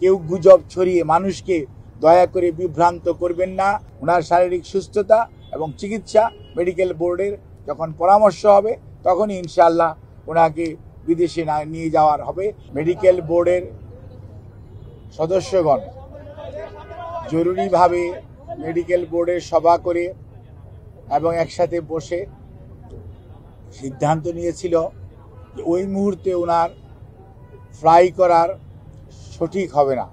কেউ গুজব ছড়িয়ে মানুষকে দয়া করে বিভ্রান্ত করবেন না। ওনার শারীরিক সুস্থতা এবং চিকিৎসা মেডিকেল বোর্ডের যখন পরামর্শ হবে তখনই ইনশাআল্লাহ ওনাকে বিদেশে নিয়ে যাওয়ার হবে। মেডিকেল বোর্ডের সদস্যগণ জরুরিভাবে মেডিকেল বোর্ডের সভা করে এবং একসাথে বসে সিদ্ধান্ত নিয়েছিল যে ওই মুহূর্তে ওনার ফ্লাই করার সঠিক হবে না।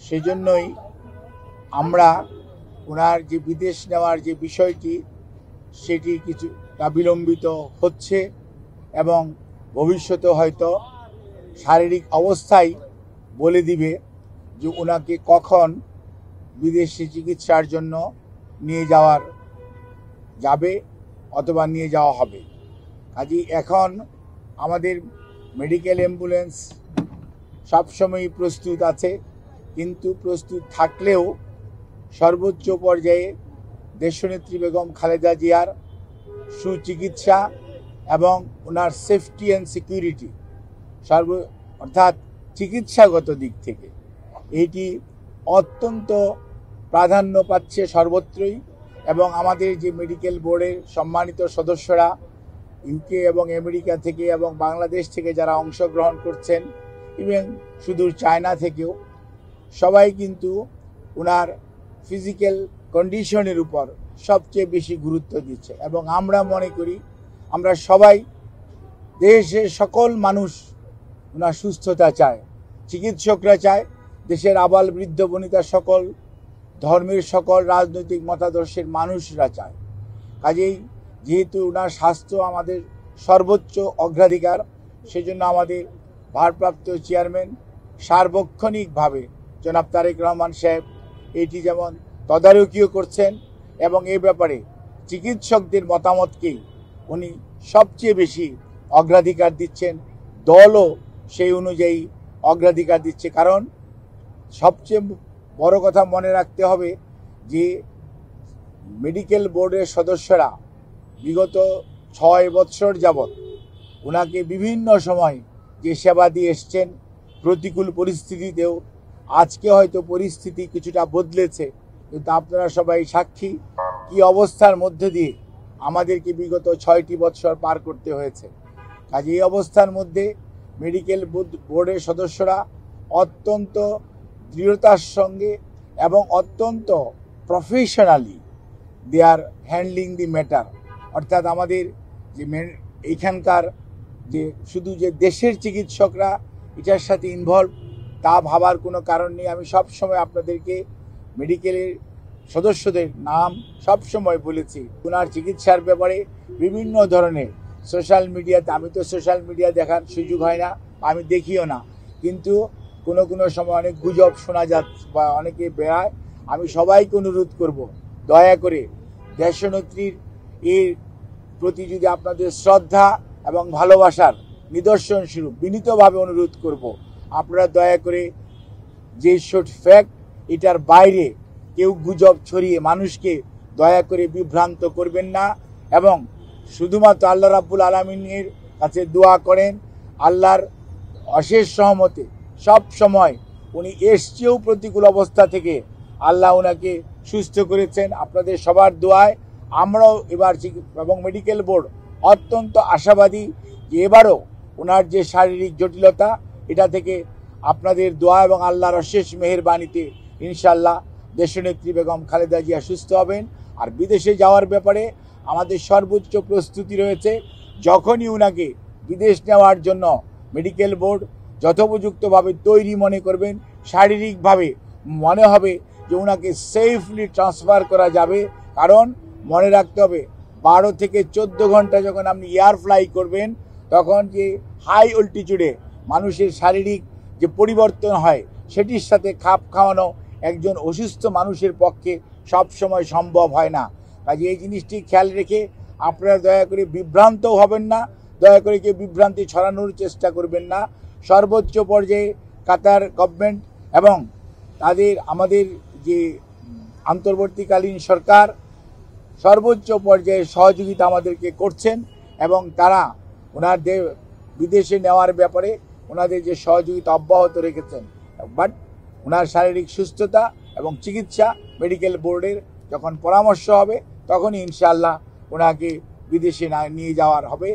সেজন্যই আমরা ওনার যে বিদেশ নেওয়ার যে বিষয়টি সেটি কিছুটা বিলম্বিত হচ্ছে এবং ভবিষ্যতে হয়তো শারীরিক অবস্থাই বলে দিবে যে ওনাকে কখন বিদেশি চিকিৎসার জন্য নিয়ে যাবে অথবা নিয়ে যাওয়া হবে। কাজেই এখন আমাদের মেডিকেল অ্যাম্বুলেন্স সবসময়ই প্রস্তুত আছে, কিন্তু প্রস্তুত থাকলেও সর্বোচ্চ পর্যায়ে দেশনেত্রী বেগম খালেদা জিয়ার সুচিকিৎসা এবং ওনার সেফটি অ্যান্ড সিকিউরিটি অর্থাৎ চিকিৎসাগত দিক থেকে এইটি অত্যন্ত প্রাধান্য পাচ্ছে সর্বত্রই। এবং আমাদের যে মেডিকেল বোর্ডের সম্মানিত সদস্যরা ইউকে এবং আমেরিকা থেকে এবং বাংলাদেশ থেকে যারা অংশগ্রহণ করছেন এবং সুদূর চায়না থেকেও সবাই কিন্তু ওনার ফিজিক্যাল কন্ডিশনের উপর সবচেয়ে বেশি গুরুত্ব দিচ্ছে। এবং আমরা মনে করি আমরা সবাই দেশের সকল মানুষ ওনার সুস্থতা চায়, চিকিৎসকরা চায়, দেশের আবাল বৃদ্ধ বনিতা সকল ধর্মের সকল রাজনৈতিক মতাদর্শের মানুষরা চায়। কাজেই যেহেতু ওনার স্বাস্থ্য আমাদের সর্বোচ্চ অগ্রাধিকার, সেজন্য আমাদের ভারপ্রাপ্ত চেয়ারম্যান সার্বক্ষণিকভাবে জনাব তারেক রহমান সাহেব এটি যেমন তদারকিও করছেন এবং এই ব্যাপারে চিকিৎসকদের মতামতকেই উনি সবচেয়ে বেশি অগ্রাধিকার দিচ্ছেন। দলও সেই অনুযায়ী অগ্রাধিকার দিচ্ছে। কারণ সবচেয়ে বড় কথা মনে রাখতে হবে যে মেডিকেল বোর্ডের সদস্যরা বিগত 6 বৎসর যাবৎ ওনাকে বিভিন্ন সময় যে সেবা দিয়ে এসছেন, প্রতিকূল পরিস্থিতিতেও। আজকে হয়তো পরিস্থিতি কিছুটা বদলেছে, কিন্তু আপনারা সবাই সাক্ষী কি অবস্থার মধ্যে দিয়ে আমাদেরকে বিগত 6টি বৎসর পার করতে হয়েছে। কাজে এই অবস্থার মধ্যে মেডিকেল বোর্ডের সদস্যরা অত্যন্ত দৃঢ়তার সঙ্গে এবং অত্যন্ত professionally they are handling the matter. অর্থাৎ আমাদের যে এইখানকার যে শুধু যে দেশের চিকিৎসকরা এটার সাথে ইনভলভ তা ভাবার কোনো কারণ নেই। আমি সব সময় আপনাদেরকে মেডিকেলের সদস্যদের নাম সব সময় বলেছি। ওনার চিকিৎসার ব্যাপারে বিভিন্ন ধরনের সোশ্যাল মিডিয়াতে, আমি তো সোশ্যাল মিডিয়া দেখার সুযোগ হয় না, আমি দেখিও না, কিন্তু কোনো সময় অনেক গুজব শোনা যাচ্ছে বা অনেকে বেড়ায়। আমি সবাইকে অনুরোধ করব, দয়া করে দেশনেত্রীর এর প্রতি যদি আপনাদের শ্রদ্ধা এবং ভালোবাসার নিদর্শন স্বরূপ বিনীতভাবে অনুরোধ করব, আপনারা দয়া করে যে শোট ফ্যাক্ট এটার বাইরে কেউ গুজব ছড়িয়ে মানুষকে দয়া করে বিভ্রান্ত করবেন না। এবং শুধুমাত্র আল্লাহ রাব্বুল আলামিনের কাছে দোয়া করেন, আল্লাহর অশেষ সহমতে সব সময় উনি এসছেও প্রতিকূল অবস্থা থেকে আল্লাহ ওনাকে সুস্থ করেছেন। আপনাদের সবার দোয়ায় আমরাও এবার এবং মেডিকেল বোর্ড অত্যন্ত আশাবাদী যে এবারও ওনার যে শারীরিক জটিলতা এটা থেকে আপনাদের দোয়া এবং আল্লাহর অশেষ মেহেরবানিতে ইনশাআল্লাহ দেশনেত্রী বেগম খালেদা জিয়া সুস্থ হবেন। আর বিদেশে যাওয়ার ব্যাপারে আমাদের সর্বোচ্চ প্রস্তুতি রয়েছে। যখনই ওনাকে বিদেশ নেওয়ার জন্য মেডিকেল বোর্ড যথোপযুক্তভাবে তৈরি মনে করবেন, শারীরিকভাবে মনে হবে যে ওনাকে সেফলি ট্রান্সফার করা যাবে। কারণ মনে রাখতে হবে 12 থেকে 14 ঘন্টা যখন আপনি এয়ার ফ্লাই করবেন তখন যে হাই অল্টিটিউডে মানুষের শারীরিক যে পরিবর্তন হয় সেটির সাথে খাপ খাওয়ানো একজন অসুস্থ মানুষের পক্ষে সব সময় সম্ভব হয় না। কাজে এই জিনিসটি খেয়াল রেখে আপনারা দয়া করে বিভ্রান্তও হবেন না, দয়া করে কেউ বিভ্রান্তি ছড়ানোর চেষ্টা করবেন না। সর্বোচ্চ পর্যায়ে কাতার গভর্নমেন্ট এবং আমাদের যে অন্তর্বর্তীকালীন সরকার সর্বোচ্চ পর্যায়ে সহযোগিতা আমাদেরকে করছেন এবং তারা ওনাদের বিদেশে নেওয়ার ব্যাপারে ওনাদের যে সহযোগিতা অব্যাহত রেখেছেন। বাট ওনার শারীরিক সুস্থতা এবং চিকিৎসা মেডিকেল বোর্ডের যখন পরামর্শ হবে তখনই ইনশাআল্লাহ ওনাকে বিদেশে নিয়ে যাওয়ার হবে।